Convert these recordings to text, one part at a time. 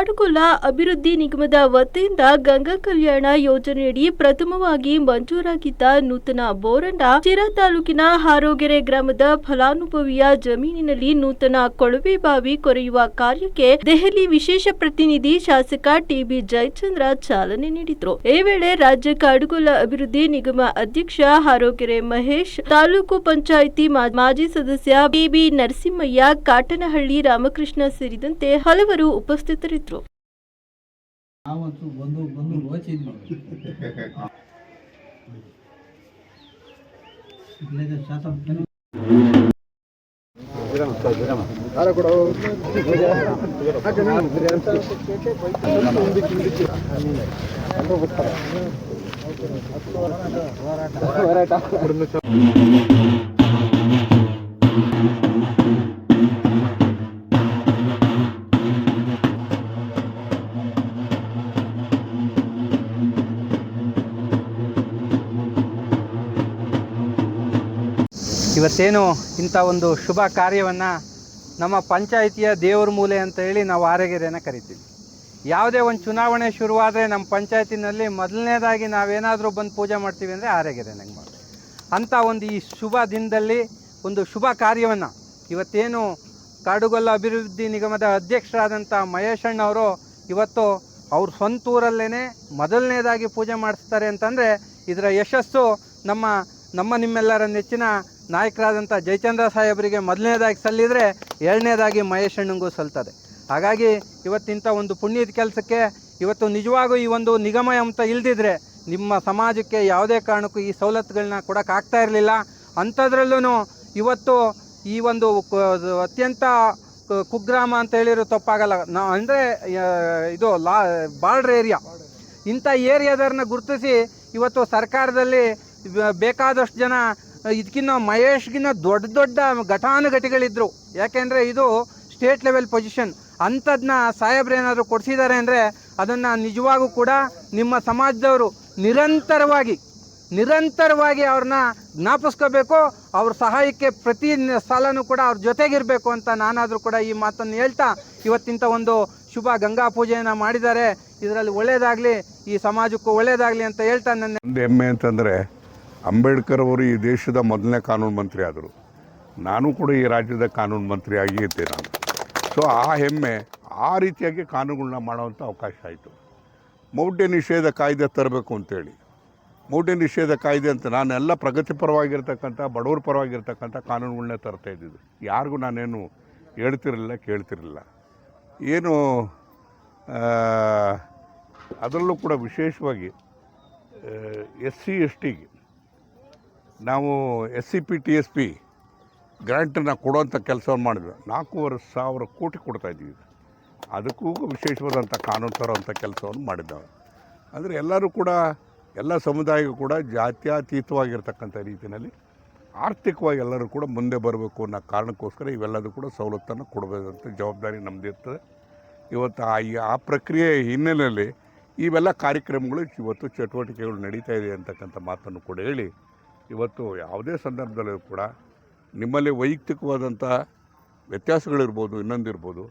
ಕಾಡುಗೊಲ್ಲ ಅಭಿವೃದ್ಧಿ ನಿಗಮದ ವತಿಯಿಂದ ಗಂಗಾ ಕಲ್ಯಾಣ ಯೋಜನೆಯಡಿ ಪ್ರಥಮವಾಗಿ ಮಂಜೂರಾಗಿದ್ದ ನೂತನ ಬೋರನ್ನ ಶಿರಾ ತಾಲೂಕಿನ ಹಾರೋಗೆರೆ ಗ್ರಾಮದ ಫಲಾನುಭವಿಯ ಜಮೀನಿನಲ್ಲಿ ನೂತನ ಕೊಳವೆ ಬಾವಿ ಕೊರೆಯುವ ಕಾರ್ಯಕ್ಕೆ ದೆಹಲಿ ವಿಶೇಷ ಪ್ರತಿನಿಧಿ ಶಾಸಕ ಟಿಬಿ ಜಯಚಂದ್ರ ಚಾಲನೆ ನೀಡಿದರು. ಈ ವೇಳೆ ರಾಜ್ಯ ಕಾಡುಗೊಲ್ಲ ಅಭಿವೃದ್ಧಿ ನಿಗಮ ಅಧ್ಯಕ್ಷ ಹಾರೋಗೆರೆ ಮಹೇಶ್, ತಾಲೂಕು ಪಂಚಾಯಿತಿ ಮಾಜಿ ಸದಸ್ಯ ಟಿಬಿ ನರಸಿಂಹಯ್ಯ, ಕಾಟನಹಳ್ಳಿ ರಾಮಕೃಷ್ಣ ಸೇರಿದಂತೆ ಹಲವರು ಉಪಸ್ಥಿತರಿದ್ದರು. ಇವತ್ತೇನು ಇಂಥ ಒಂದು ಶುಭ ಕಾರ್ಯವನ್ನು ನಮ್ಮ ಪಂಚಾಯಿತಿಯ ದೇವ್ರ ಮೂಲೆ ಅಂತ ಹೇಳಿ ನಾವು ಹಾರೋಗೆರೆಯನ್ನು ಕರಿತೀವಿ. ಯಾವುದೇ ಒಂದು ಚುನಾವಣೆ ಶುರುವಾದರೆ ನಮ್ಮ ಪಂಚಾಯತಿನಲ್ಲಿ ಮೊದಲನೇದಾಗಿ ನಾವೇನಾದರೂ ಬಂದು ಪೂಜೆ ಮಾಡ್ತೀವಿ ಅಂದರೆ ಹಾರೋಗೆರೆನಾಗ ಮಾಡಿ ಅಂಥ ಒಂದು ಈ ಶುಭ ದಿನದಲ್ಲಿ ಒಂದು ಶುಭ ಕಾರ್ಯವನ್ನು ಇವತ್ತೇನು ಕಾಡುಗೊಲ್ಲ ಅಭಿವೃದ್ಧಿ ನಿಗಮದ ಅಧ್ಯಕ್ಷರಾದಂಥ ಮಹೇಶಣ್ಣವರು ಇವತ್ತು ಅವ್ರ ಸ್ವಂತ ಊರಲ್ಲೇ ಮೊದಲನೇದಾಗಿ ಪೂಜೆ ಮಾಡಿಸ್ತಾರೆ ಅಂತಂದರೆ ಇದರ ಯಶಸ್ಸು ನಮ್ಮ ನಿಮ್ಮೆಲ್ಲರ ನೆಚ್ಚಿನ ನಾಯಕರಾದಂಥ ಜಯಚಂದ್ರ ಸಾಹೇಬರಿಗೆ ಮೊದಲನೇದಾಗಿ ಸಲ್ಲಿದರೆ ಎರಡನೇದಾಗಿ ಮಹೇಶಣ್ಣಂಗೂ ಸಲ್ತದೆ. ಹಾಗಾಗಿ ಇವತ್ತಿಂಥ ಒಂದು ಪುಣ್ಯದ ಕೆಲಸಕ್ಕೆ ಇವತ್ತು ನಿಜವಾಗೂ ಈ ಒಂದು ನಿಗಮ ಅಂತ ಇಲ್ದಿದ್ರೆ ನಿಮ್ಮ ಸಮಾಜಕ್ಕೆ ಯಾವುದೇ ಕಾರಣಕ್ಕೂ ಈ ಸವಲತ್ತುಗಳನ್ನ ಕೊಡೋಕ್ಕಾಗ್ತಾ ಇರಲಿಲ್ಲ. ಅಂಥದ್ರಲ್ಲೂ ಇವತ್ತು ಈ ಒಂದು ಅತ್ಯಂತ ಕುಗ್ರಾಮ ಅಂತ ಹೇಳಿರೋ ತಪ್ಪಾಗಲ್ಲ, ಅಂದರೆ ಇದು ಬಾರ್ಡ್ರ್ ಏರಿಯಾ, ಇಂಥ ಏರಿಯಾದವ್ರನ್ನ ಗುರುತಿಸಿ ಇವತ್ತು ಸರ್ಕಾರದಲ್ಲಿ ಬೇಕಾದಷ್ಟು ಜನ ಇದಕ್ಕಿನ್ನ ಮಹೇಶ್ಗಿನ್ನ ದೊಡ್ಡ ಘಟಾನುಘಟಿಗಳಿದ್ದರು. ಯಾಕೆಂದರೆ ಇದು ಸ್ಟೇಟ್ ಲೆವೆಲ್ ಪೊಸಿಷನ್. ಅಂಥದನ್ನ ಸಾಹೇಬ್ರೇನಾದರೂ ಕೊಡಿಸಿದ್ದಾರೆ ಅಂದರೆ ಅದನ್ನು ನಿಜವಾಗೂ ಕೂಡ ನಿಮ್ಮ ಸಮಾಜದವರು ನಿರಂತರವಾಗಿ ಅವ್ರನ್ನ ಜ್ಞಾಪಿಸ್ಕೋಬೇಕು. ಅವ್ರ ಸಹಾಯಕ್ಕೆ ಪ್ರತಿ ಸಾಲನೂ ಕೂಡ ಅವ್ರ ಜೊತೆಗಿರಬೇಕು ಅಂತ ನಾನಾದರೂ ಕೂಡ ಈ ಮಾತನ್ನು ಹೇಳ್ತಾ ಇವತ್ತಿಂಥ ಒಂದು ಶುಭ ಗಂಗಾ ಪೂಜೆಯನ್ನು ಮಾಡಿದ್ದಾರೆ. ಇದರಲ್ಲಿ ಒಳ್ಳೆಯದಾಗಲಿ, ಈ ಸಮಾಜಕ್ಕೂ ಒಳ್ಳೆಯದಾಗಲಿ ಅಂತ ಹೇಳ್ತಾ ನನ್ನ ಹೆಮ್ಮೆ ಅಂತಂದರೆ ಅಂಬೇಡ್ಕರ್ ಅವರು ಈ ದೇಶದ ಮೊದಲನೇ ಕಾನೂನು ಮಂತ್ರಿ ಆದರು. ನಾನು ಕೂಡ ಈ ರಾಜ್ಯದ ಕಾನೂನು ಮಂತ್ರಿ ಆಗಿದ್ದೆ ನಾನು. ಸೊ ಆ ಹೆಮ್ಮೆ, ಆ ರೀತಿಯಾಗಿ ಕಾನೂನುಗಳನ್ನ ಮಾಡೋವಂಥ ಅವಕಾಶ ಆಯಿತು. ಮೌಢ್ಯ ನಿಷೇಧ ಕಾಯ್ದೆ ತರಬೇಕು ಅಂತೇಳಿ, ಮೌಢ್ಯ ನಿಷೇಧ ಕಾಯ್ದೆ ಅಂತ ನಾನೆಲ್ಲ ಪ್ರಗತಿಪರವಾಗಿರ್ತಕ್ಕಂಥ ಬಡವರ ಪರವಾಗಿರ್ತಕ್ಕಂಥ ಕಾನೂನುಗಳನ್ನೇ ತರ್ತಾ ಇದ್ದಿದ್ದು. ಯಾರಿಗೂ ನಾನೇನು ಹೇಳ್ತಿರಲಿಲ್ಲ, ಕೇಳ್ತಿರಲಿಲ್ಲ. ಏನು ಅದರಲ್ಲೂ ಕೂಡ ವಿಶೇಷವಾಗಿ SC STಗೆ ನಾವು SCP-TSP ಗ್ರ್ಯಾಂಟನ್ನು ಕೊಡುವಂಥ ಕೆಲಸವನ್ನು ಮಾಡಿದ್ವಿ. 4,500 ಕೋಟಿ ಕೊಡ್ತಾಯಿದ್ದೀವಿ. ಅದಕ್ಕೂ ವಿಶೇಷವಾದಂಥ ಕಾನೂನು ತರುವಂಥ ಕೆಲಸವನ್ನು ಮಾಡಿದ್ದಾವೆ. ಅಂದರೆ ಎಲ್ಲರೂ ಕೂಡ, ಎಲ್ಲ ಸಮುದಾಯಕ್ಕೂ ಕೂಡ ಜಾತ್ಯತೀತವಾಗಿರ್ತಕ್ಕಂಥ ರೀತಿಯಲ್ಲಿ ಆರ್ಥಿಕವಾಗಿ ಎಲ್ಲರೂ ಕೂಡ ಮುಂದೆ ಬರಬೇಕು ಅನ್ನೋ ಕಾರಣಕ್ಕೋಸ್ಕರ ಇವೆಲ್ಲದೂ ಕೂಡ ಸವಲತ್ತನ್ನು ಕೊಡಬೇಕಂತ ಜವಾಬ್ದಾರಿ ನಮ್ಮದಿರ್ತದೆ. ಇವತ್ತು ಆ ಪ್ರಕ್ರಿಯೆ ಹಿನ್ನೆಲೆಯಲ್ಲಿ ಇವೆಲ್ಲ ಕಾರ್ಯಕ್ರಮಗಳು ಇವತ್ತು ಚಟುವಟಿಕೆಗಳು ನಡೀತಾ ಇದೆ ಅಂತಕ್ಕಂಥ ಮಾತನ್ನು ಕೂಡ ಹೇಳಿ, ಇವತ್ತು ಯಾವುದೇ ಸಂದರ್ಭದಲ್ಲೂ ಕೂಡ ನಿಮ್ಮಲ್ಲಿ ವೈಯಕ್ತಿಕವಾದಂಥ ವ್ಯತ್ಯಾಸಗಳಿರ್ಬೋದು, ಇನ್ನೊಂದಿರ್ಬೋದು.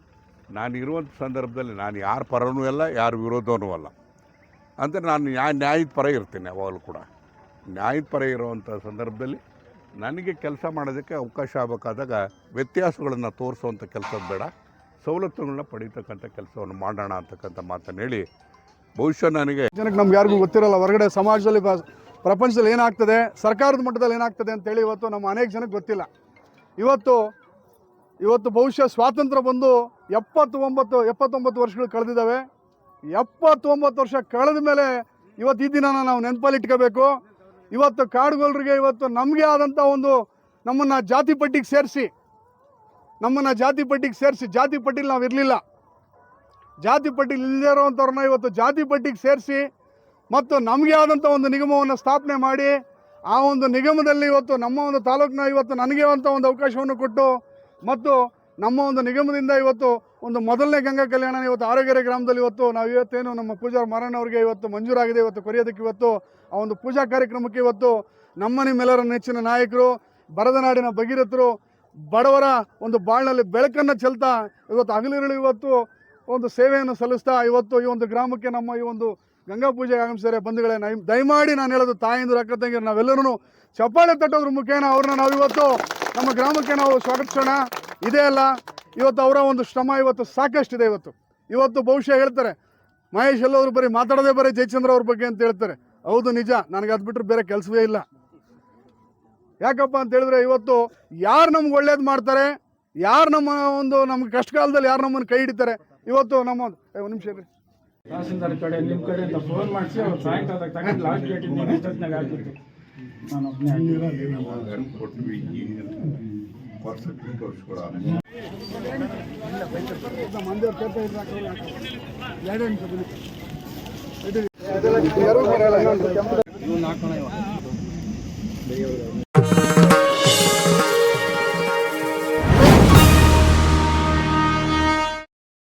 ನಾನು ಇರುವಂಥ ಸಂದರ್ಭದಲ್ಲಿ ನಾನು ಯಾರ ಪರನೂ ಅಲ್ಲ, ಯಾರ ವಿರೋಧವೂ ಅಲ್ಲ. ಅಂದರೆ ನಾನು ನ್ಯಾಯದ ಪರ ಇರ್ತೀನಿ. ಯಾವಾಗಲೂ ಕೂಡ ನ್ಯಾಯದ ಪರ ಇರುವಂಥ ಸಂದರ್ಭದಲ್ಲಿ ನನಗೆ ಕೆಲಸ ಮಾಡೋದಕ್ಕೆ ಅವಕಾಶ ಆಗಬೇಕಾದಾಗ ವ್ಯತ್ಯಾಸಗಳನ್ನು ತೋರಿಸುವಂಥ ಕೆಲಸದ ಬೇಡ, ಸವಲತ್ತುಗಳನ್ನ ಪಡೀತಕ್ಕಂಥ ಕೆಲಸವನ್ನು ಮಾಡೋಣ ಅಂತಕ್ಕಂಥ ಮಾತನ್ನು ಹೇಳಿ, ಬಹುಶಃ ನನಗೆ ಜನಕ್ಕೆ ನಮ್ಗೆ ಯಾರಿಗೂ ಗೊತ್ತಿರಲ್ಲ ಹೊರಗಡೆ ಸಮಾಜದಲ್ಲಿ ಪ್ರಪಂಚದಲ್ಲಿ ಏನಾಗ್ತದೆ, ಸರ್ಕಾರದ ಮಟ್ಟದಲ್ಲಿ ಏನಾಗ್ತದೆ ಅಂತೇಳಿ ಇವತ್ತು ನಮ್ಮ ಅನೇಕ ಜನಕ್ಕೆ ಗೊತ್ತಿಲ್ಲ. ಇವತ್ತು ಬಹುಶಃ ಸ್ವಾತಂತ್ರ್ಯ ಬಂದು 79 ವರ್ಷಗಳು ಕಳೆದಿದ್ದಾವೆ. 79 ವರ್ಷ ಕಳೆದ ಮೇಲೆ ಇವತ್ತು ಈ ದಿನನ ನಾವು ನೆನಪಲ್ಲಿ ಇಟ್ಕೋಬೇಕು. ಇವತ್ತು ಕಾಡುಗೊಲ್ಲರಿಗೆ ಇವತ್ತು ನಮಗೆ ಆದಂಥ ಒಂದು ನಮ್ಮನ್ನು ಜಾತಿ ಪಟ್ಟಿಗೆ ಸೇರಿಸಿ ಜಾತಿ ಪಟ್ಟಿಲಿ ನಾವು ಇರಲಿಲ್ಲ. ಜಾತಿ ಪಟ್ಟಿಲಿ ಇಲ್ಲದೇ ಇರೋವಂಥವ್ರನ್ನ ಇವತ್ತು ಜಾತಿ ಪಟ್ಟಿಗೆ ಸೇರಿಸಿ ಮತ್ತು ನಮಗೆ ಆದಂಥ ಒಂದು ನಿಗಮವನ್ನು ಸ್ಥಾಪನೆ ಮಾಡಿ, ಆ ಒಂದು ನಿಗಮದಲ್ಲಿ ಇವತ್ತು ನಮ್ಮ ಒಂದು ತಾಲೂಕಿನ ಇವತ್ತು ನನಗೆ ಅಂತ ಒಂದು ಅವಕಾಶವನ್ನು ಕೊಟ್ಟು, ಮತ್ತು ನಮ್ಮ ಒಂದು ನಿಗಮದಿಂದ ಇವತ್ತು ಒಂದು ಮೊದಲನೇ ಗಂಗಾ ಕಲ್ಯಾಣ ಇವತ್ತು ಹಾರೋಗೆರೆ ಗ್ರಾಮದಲ್ಲಿ ನಾವು ಇವತ್ತೇನು ನಮ್ಮ ಪೂಜಾರ ಮಾರಣ್ಣವ್ರಿಗೆ ಇವತ್ತು ಮಂಜೂರಾಗಿದೆ. ಇವತ್ತು ಕೊರಿಯೋದಕ್ಕೆ ಇವತ್ತು ಆ ಒಂದು ಪೂಜಾ ಕಾರ್ಯಕ್ರಮಕ್ಕೆ ಇವತ್ತು ನಿಮ್ಮೆಲ್ಲರ ನೆಚ್ಚಿನ ನಾಯಕರು, ಬರದನಾಡಿನ ಭಗೀರಥರು, ಬಡವರ ಒಂದು ಬಾಳ್ನಲ್ಲಿ ಬೆಳಕನ್ನು ಚೆಲ್ತಾ ಇವತ್ತು ಹಗಲಿರುಳು ಇವತ್ತು ಒಂದು ಸೇವೆಯನ್ನು ಸಲ್ಲಿಸ್ತಾ ಇವತ್ತು ಈ ಒಂದು ಗ್ರಾಮಕ್ಕೆ ನಮ್ಮ ಈ ಒಂದು ಗಂಗಾ ಪೂಜೆಗೆ ಆಗಮಿಸಿದರೆ ಬಂಧುಗಳೇ, ದಯಮಾಡಿ ನಾನು ಹೇಳೋದು ತಾಯಿಂದರು ಅಕ್ಕ ತಂಗಿರು ನಾವೆಲ್ಲರೂ ಚಪ್ಪಾಳೆ ತಟ್ಟೋದ್ರ ಮುಖೇನ ಅವ್ರನ್ನ ನಾವಿವತ್ತು ನಮ್ಮ ಗ್ರಾಮಕ್ಕೆ ನಾವು ಸ್ವಾಗತಿಸೋಣ. ಇದೇ ಅಲ್ಲ, ಇವತ್ತು ಅವರ ಒಂದು ಶ್ರಮ ಇವತ್ತು ಸಾಕಷ್ಟಿದೆ. ಇವತ್ತು ಬಹುಶಃ ಹೇಳ್ತಾರೆ ಮಹೇಶ್ ಎಲ್ಲೋದ್ರು ಬರೀ ಮಾತಾಡೋದೇ ಬರೀ ಜಯಚಂದ್ರ ಅವ್ರ ಬಗ್ಗೆ ಅಂತ ಹೇಳ್ತಾರೆ. ಹೌದು, ನಿಜ, ನನಗೆ ಅದು ಬಿಟ್ಟರೆ ಬೇರೆ ಕೆಲಸವೇ ಇಲ್ಲ. ಯಾಕಪ್ಪ ಅಂತ ಹೇಳಿದ್ರೆ ಇವತ್ತು ಯಾರು ನಮ್ಗೆ ಒಳ್ಳೇದು ಮಾಡ್ತಾರೆ, ಯಾರು ನಮ್ಗೆ ಕಷ್ಟ ಕಾಲದಲ್ಲಿ ಯಾರು ನಮ್ಮನ್ನು ಕೈ ಹಿಡಿತಾರೆ, ಇವತ್ತು ನಮ್ಮ ಒಂದು ನಿಮಿಷ ರೀ, ತಹಸೀಲ್ದಾರ್ ಕಡೆ ನಿಮ್ಮ ಕಡೆ ಅಂತ ಫೋನ್ ಮಾಡಿಸಿ ಅವ್ರು ಸಾಯಂಕಾಲದಾಗ ತಗೊಂಡು ಲಾಸ್ಟ್ ಡೇಟ್ ನೀವು ಇಷ್ಟೊತ್ತಿನಾಗ ಆಗ್ಬಿಟ್ಟು ನಾನು ಒಬ್ಬನೇ ಮಂದಿ